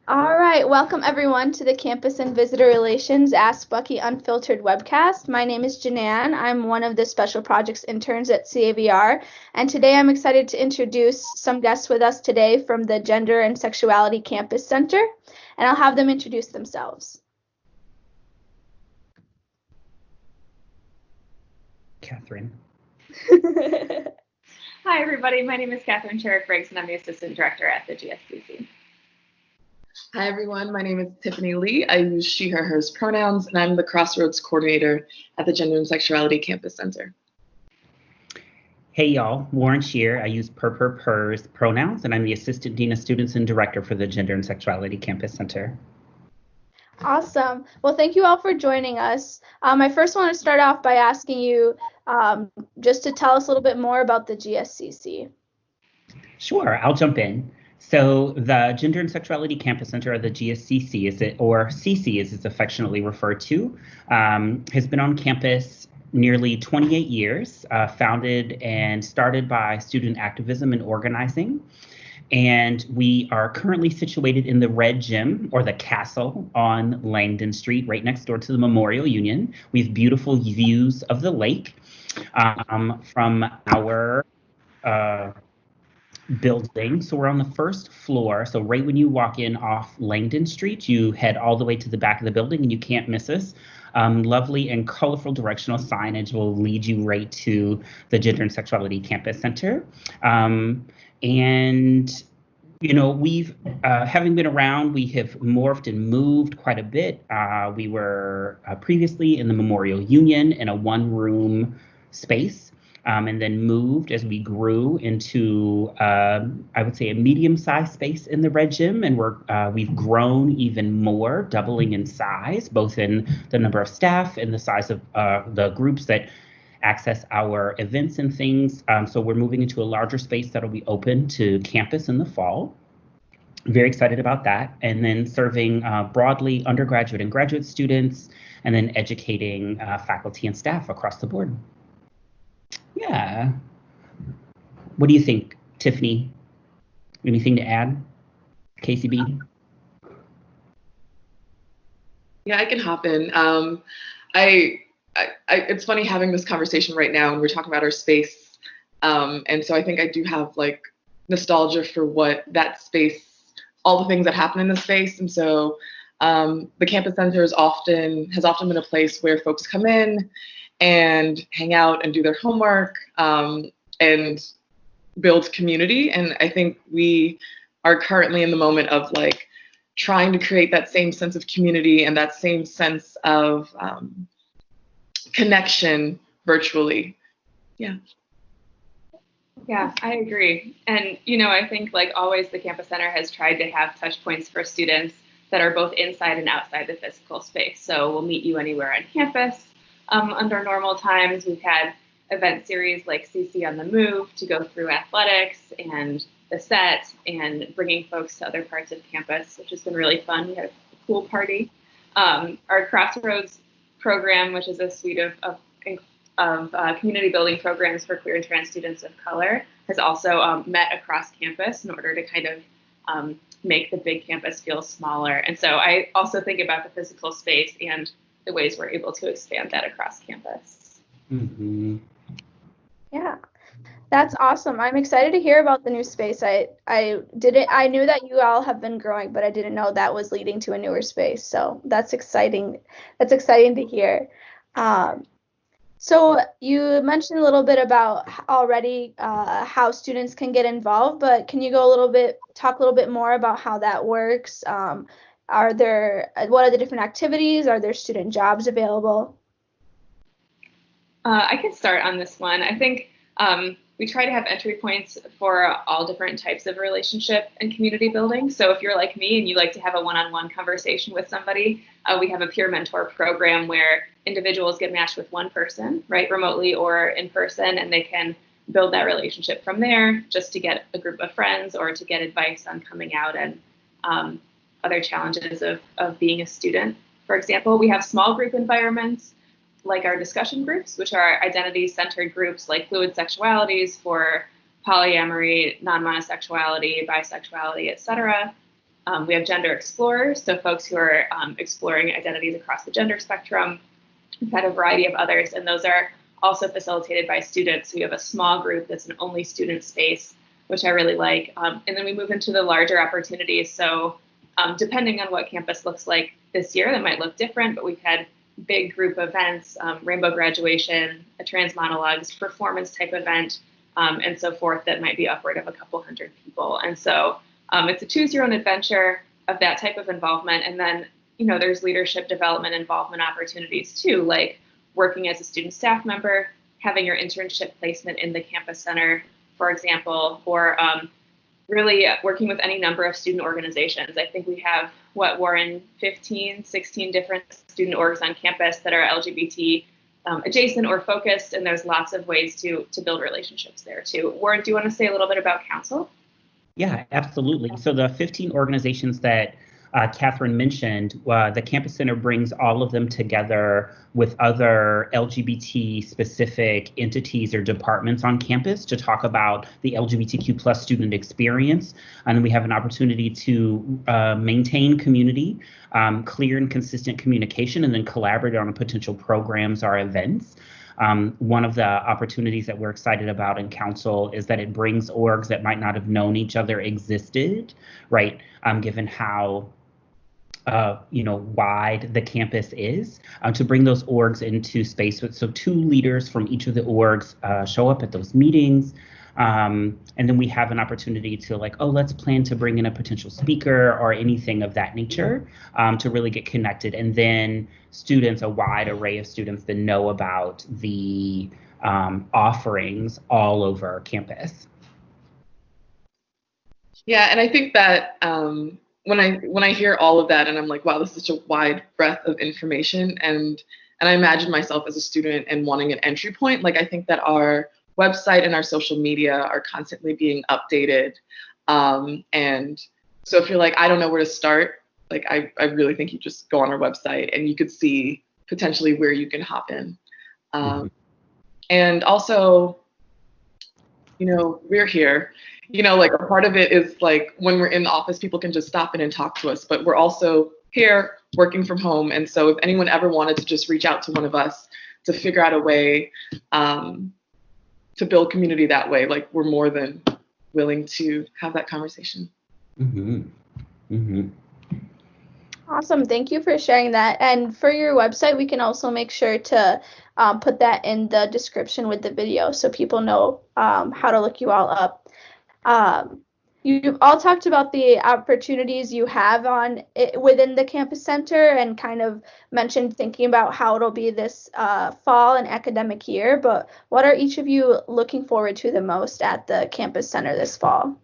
All right, welcome everyone to the Campus and Visitor Relations Ask Bucky Unfiltered webcast. My name is Janan. I'm one of the Special Projects interns at CAVR, and today I'm excited to introduce some guests with us today from the Gender and Sexuality Campus Center, and I'll have them introduce themselves. Catherine. Hi, everybody. My name is Catherine Sherrick-Briggs, and I'm the Assistant Director at the GSCC. Hi, everyone. My name is Tiffany Lee. I use she, her, hers pronouns, and I'm the Crossroads Coordinator at the Gender and Sexuality Campus Center. Hey, y'all. Warren Shear. I use pers pronouns, and I'm the Assistant Dean of Students and Director for the Gender and Sexuality Campus Center. Awesome. Well, thank you all for joining us. I first want to start off by asking you just to tell us a little bit more about the GSCC. Sure, I'll jump in. So the Gender and Sexuality Campus Center, or the GSCC, or CC as it's affectionately referred to, has been on campus nearly 28 years, founded and started by student activism and organizing. And we are currently situated in the Red Gym, or the Castle, on Langdon Street, right next door to the Memorial Union. We have beautiful views of the lake from our building. So we're on the first floor. So right when you walk in off Langdon Street, you head all the way to the back of the building, and you can't miss us. Lovely and colorful directional signage will lead you right to the Gender and Sexuality Campus Center. And you know, we've, having been around, we have morphed and moved quite a bit. We were previously in the Memorial Union in a one-room space, and then moved as we grew into, I would say, a medium-sized space in the Red Gym. And we've grown even more, doubling in size, both in the number of staff and the size of the groups that access our events and things. So we're moving into a larger space that'll be open to campus in the fall. Very excited about that. And then serving broadly undergraduate and graduate students, and then educating faculty and staff across the board. Yeah. What do you think, Tiffany? Anything to add? KCB? Yeah, I can hop in. It's funny having this conversation right now, and we're talking about our space. And so I think I do have like nostalgia for what that space, all the things that happen in the space. And so the campus center has often been a place where folks come in and hang out and do their homework and build community. And I think we are currently in the moment of like trying to create that same sense of community and that same sense of connection virtually. Yeah, I agree. And, you know, I think like always, the Campus Center has tried to have touch points for students that are both inside and outside the physical space. So we'll meet you anywhere on campus. Under normal times, we've had event series like CC on the Move to go through athletics and the set and bringing folks to other parts of campus, which has been really fun. We had a pool party. Our Crossroads program, which is a suite of community building programs for queer and trans students of color, has also met across campus in order to kind of make the big campus feel smaller. And so I also think about the physical space and the ways we're able to expand that across campus. Mm-hmm. Yeah, that's awesome. I'm excited to hear about the new space. I knew that you all have been growing, but I didn't know that was leading to a newer space. So that's exciting. That's exciting to hear. So you mentioned a little bit about already how students can get involved, but can you talk a little bit more about how that works? What are the different activities? Are there student jobs available? I can start on this one. I think we try to have entry points for all different types of relationship and community building. So if you're like me and you like to have a one-on-one conversation with somebody, we have a peer mentor program where individuals get matched with one person, right, remotely or in person, and they can build that relationship from there just to get a group of friends or to get advice on coming out and other challenges of being a student. For example, we have small group environments like our discussion groups, which are identity-centered groups like fluid sexualities for polyamory, non-monosexuality, bisexuality, etc. We have gender explorers, so folks who are exploring identities across the gender spectrum. We've had a variety of others, and those are also facilitated by students. We have a small group that's an only student space, which I really like. And then we move into the larger opportunities. So depending on what campus looks like this year, that might look different, but we've had big group events, rainbow graduation, a trans monologues, performance type event, and so forth that might be upward of a couple hundred people. And so it's a choose your own adventure of that type of involvement. And then, there's leadership development involvement opportunities too, like working as a student staff member, having your internship placement in the campus center, for example, or really working with any number of student organizations. I think we have, Warren, 15, 16 different student orgs on campus that are LGBT adjacent or focused, and there's lots of ways to build relationships there too. Warren, do you want to say a little bit about council? Yeah, absolutely. So the 15 organizations that Catherine mentioned, the Campus Center brings all of them together with other LGBT-specific entities or departments on campus to talk about the LGBTQ plus student experience. And then we have an opportunity to maintain community, clear and consistent communication, and then collaborate on potential programs or events. One of the opportunities that we're excited about in council is that it brings orgs that might not have known each other existed, right? Given how wide the campus is, to bring those orgs into space. So 2 leaders from each of the orgs show up at those meetings. And then we have an opportunity to let's plan to bring in a potential speaker or anything of that nature to really get connected. And then students, a wide array of students that know about the offerings all over campus. Yeah, and I think that when I hear all of that, and I'm like, wow, this is such a wide breadth of information, and I imagine myself as a student and wanting an entry point. I think that our website and our social media are constantly being updated, and so if you're like, I don't know where to start, I really think you just go on our website and you could see potentially where you can hop in, and also, we're here. A part of it is when we're in the office, people can just stop in and talk to us, but we're also here working from home. And so if anyone ever wanted to just reach out to one of us to figure out a way to build community that way, we're more than willing to have that conversation. Mm-hmm. Mm-hmm. Awesome. Thank you for sharing that. And for your website, we can also make sure to put that in the description with the video so people know how to look you all up. You've all talked about the opportunities you have within the campus center and kind of mentioned thinking about how it'll be this fall and academic year, but what are each of you looking forward to the most at the campus center this fall?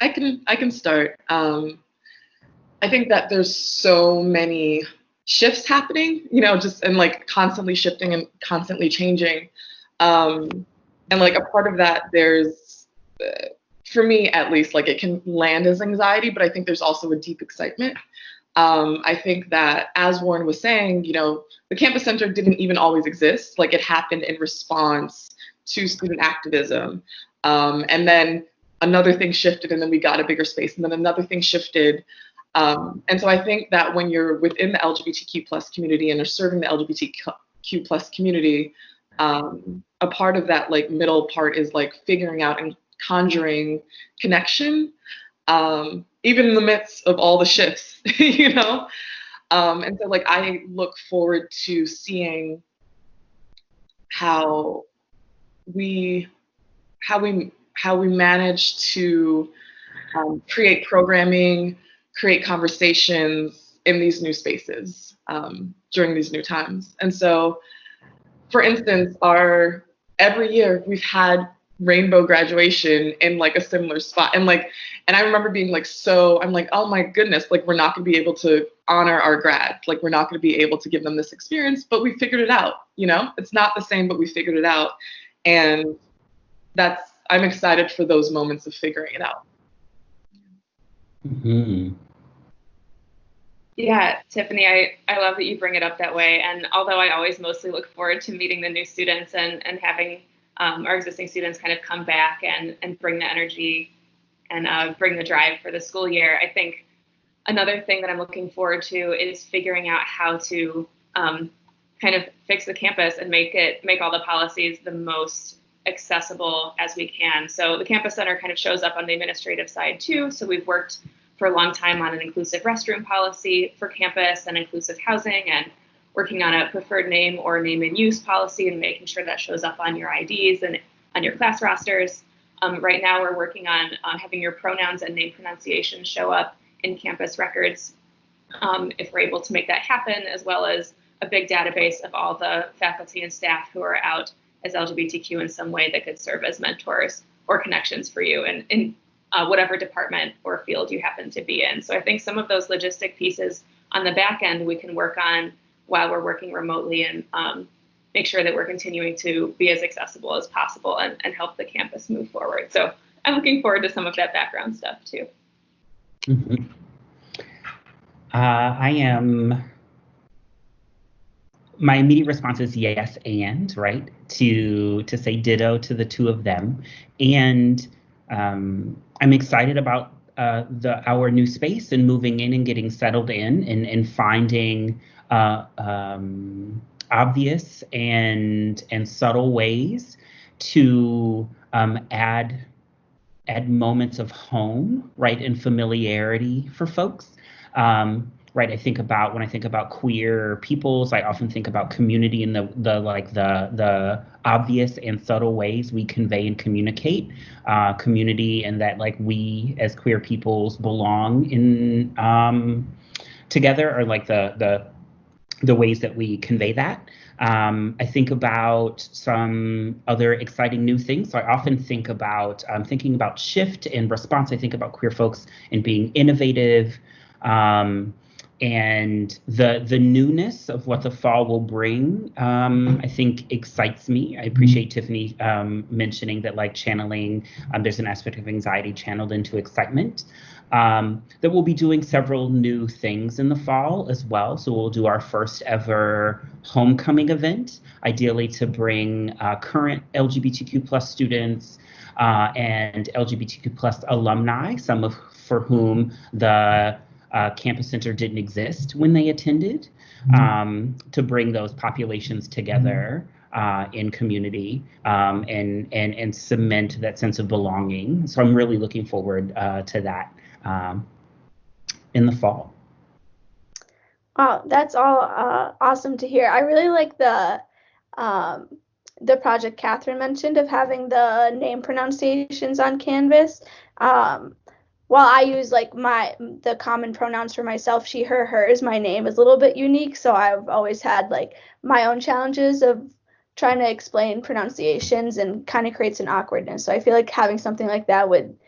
I can start. I think that there's so many shifts happening, and constantly shifting and constantly changing. And a part of that, there's, for me at least, it can land as anxiety, but I think there's also a deep excitement. I think that, as Warren was saying, the campus center didn't even always exist. It happened in response to student activism. And then another thing shifted, and then we got a bigger space, and then another thing shifted. And so I think that when you're within the LGBTQ plus community and are serving the LGBTQ plus community, a part of that middle part is figuring out and conjuring connection, even in the midst of all the shifts, And so I look forward to seeing how we manage to create programming, create conversations in these new spaces during these new times. And so, for instance, every year we've had rainbow graduation in a similar spot, and I remember being I'm oh my goodness, we're not going to be able to honor our grad, we're not going to be able to give them this experience, but we figured it out. It's not the same, but we figured it out, and I'm excited for those moments of figuring it out. Mm-hmm. Yeah, Tiffany, I love that you bring it up that way. And although I always mostly look forward to meeting the new students and having our existing students kind of come back and bring the energy and bring the drive for the school year. I think another thing that I'm looking forward to is figuring out how to kind of fix the campus and make all the policies the most accessible as we can. So the Campus Center kind of shows up on the administrative side too. So we've worked for a long time on an inclusive restroom policy for campus and inclusive housing, and working on a preferred name or name and use policy and making sure that shows up on your IDs and on your class rosters. Right now we're working on having your pronouns and name pronunciation show up in campus records, if we're able to make that happen, as well as a big database of all the faculty and staff who are out as LGBTQ in some way that could serve as mentors or connections for you in whatever department or field you happen to be in. So I think some of those logistic pieces on the back end we can work on while we're working remotely, and make sure that we're continuing to be as accessible as possible and help the campus move forward. So I'm looking forward to some of that background stuff too. Mm-hmm. My immediate response is yes, and right to say ditto to the two of them, and I'm excited about our new space and moving in and getting settled in and finding obvious and subtle ways to add moments of home, right, and familiarity for folks. Right, when I think about queer peoples, I often think about community in the obvious and subtle ways we convey and communicate community, and that like we as queer peoples belong in together, or like the ways that we convey that. I think about some other exciting new things. So I often think about thinking about shift and response. I think about queer folks and being innovative. And the newness of what the fall will bring, I think excites me. I appreciate Tiffany mentioning that, like, channeling, there's an aspect of anxiety channeled into excitement. That we'll be doing several new things in the fall as well. So we'll do our first ever homecoming event, ideally to bring current LGBTQ plus students and LGBTQ plus alumni, some of for whom the Campus Center didn't exist when they attended, to bring those populations together in community and cement that sense of belonging. So I'm really looking forward to that in the fall. Wow, that's all awesome to hear. I really like the project Catherine mentioned of having the name pronunciations on Canvas. While I use like the common pronouns for myself, she, her, hers, my name is a little bit unique. So I've always had like my own challenges of trying to explain pronunciations, and kind of creates an awkwardness. So I feel like having something like that would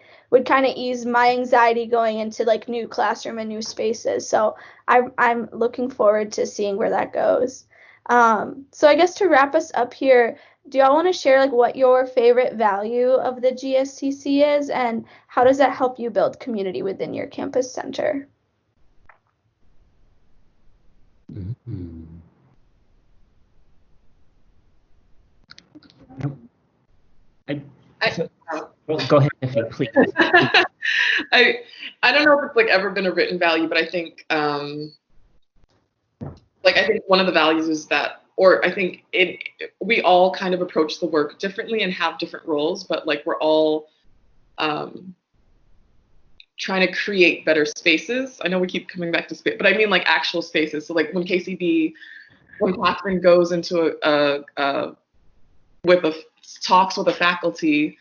kind of ease my anxiety going into like new classroom and new spaces. So I'm looking forward to seeing where that goes. So I guess to wrap us up here, do y'all want to share like what your favorite value of the GSCC is, and how does that help you build community within your campus center? Mm-hmm. Go ahead, Tiffany, please. I don't know if it's like ever been a written value, but I think I think one of the values is that, or I think we all kind of approach the work differently and have different roles, but like we're all trying to create better spaces. I know we keep coming back to space, but I mean like actual spaces. So like when Catherine goes into talks with a faculty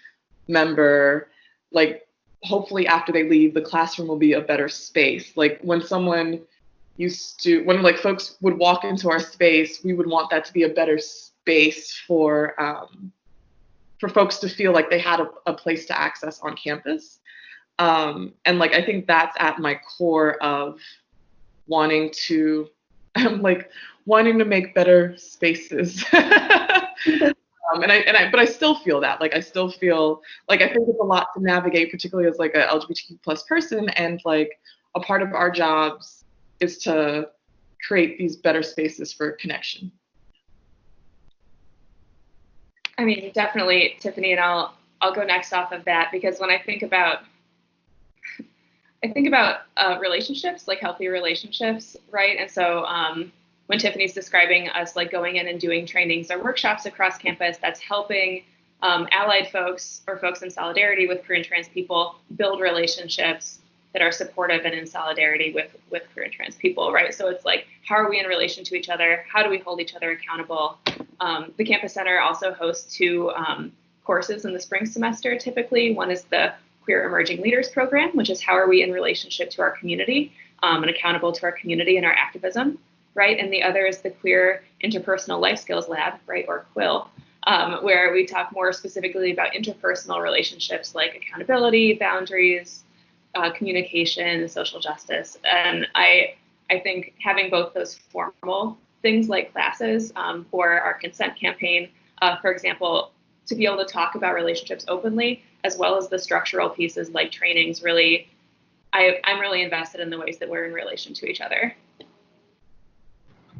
member, like hopefully after they leave, the classroom will be a better space. Like when like folks would walk into our space, we would want that to be a better space for folks to feel like they had a place to access on campus. And like I think that's at my core of wanting to make better spaces. But I still feel that, like, I still feel like I think it's a lot to navigate, particularly as like a LGBTQ plus person, and like a part of our jobs is to create these better spaces for connection. I mean, definitely, Tiffany, and I'll go next off of that, because when I think about relationships, like healthy relationships, right? And so when Tiffany's describing us like going in and doing trainings or workshops across campus, that's helping allied folks or folks in solidarity with queer and trans people build relationships that are supportive and in solidarity with queer and trans people, right? So it's like, how are we in relation to each other? How do we hold each other accountable? The Campus Center also hosts two courses in the spring semester, typically. One is the Queer Emerging Leaders Program, which is how are we in relationship to our community and accountable to our community and our activism, right? And the other is the Queer Interpersonal Life Skills Lab, right, or QUIL, where we talk more specifically about interpersonal relationships like accountability, boundaries, communication, social justice. And I think having both those formal things like classes for our consent campaign, for example, to be able to talk about relationships openly, as well as the structural pieces like trainings, really, I'm really invested in the ways that we're in relation to each other.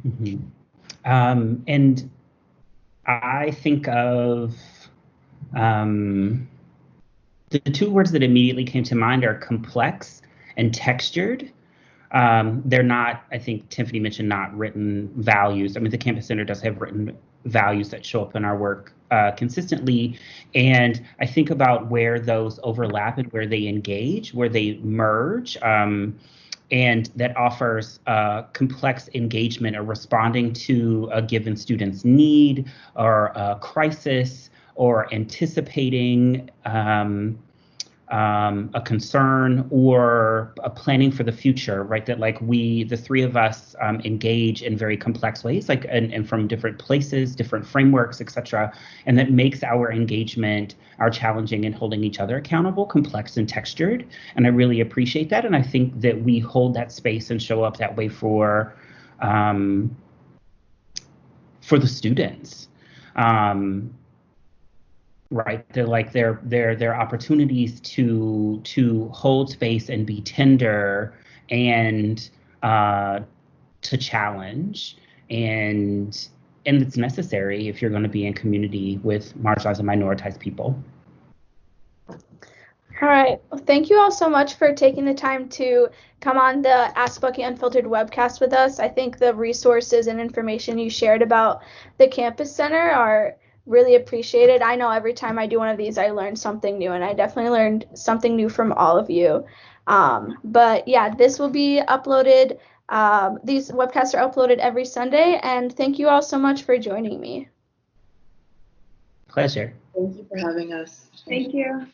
Mm-hmm. And I think of the two words that immediately came to mind are complex and textured. They're not, I think Tiffany mentioned, not written values. I mean, the Campus Center does have written values that show up in our work consistently. And I think about where those overlap and where they engage, where they merge. And that offers complex engagement or responding to a given student's need or a crisis or anticipating a concern or a planning for the future, right? That like the three of us engage in very complex ways, like and from different places, different frameworks, et cetera. And that makes our engagement, our challenging and holding each other accountable, complex and textured. And I really appreciate that. And I think that we hold that space and show up that way for the students. Right, they're like they're opportunities to hold space and be tender and to challenge, and it's necessary if you're going to be in community with marginalized and minoritized people. All right. Well, thank you all so much for taking the time to come on the Ask Bucky Unfiltered webcast with us. I think the resources and information you shared about the Campus Center are really appreciated. I know every time I do one of these, I learn something new, and I definitely learned something new from all of you. But yeah, this will be uploaded. These webcasts are uploaded every Sunday, and thank you all so much for joining me. Pleasure. Thank you for having us. Thank you.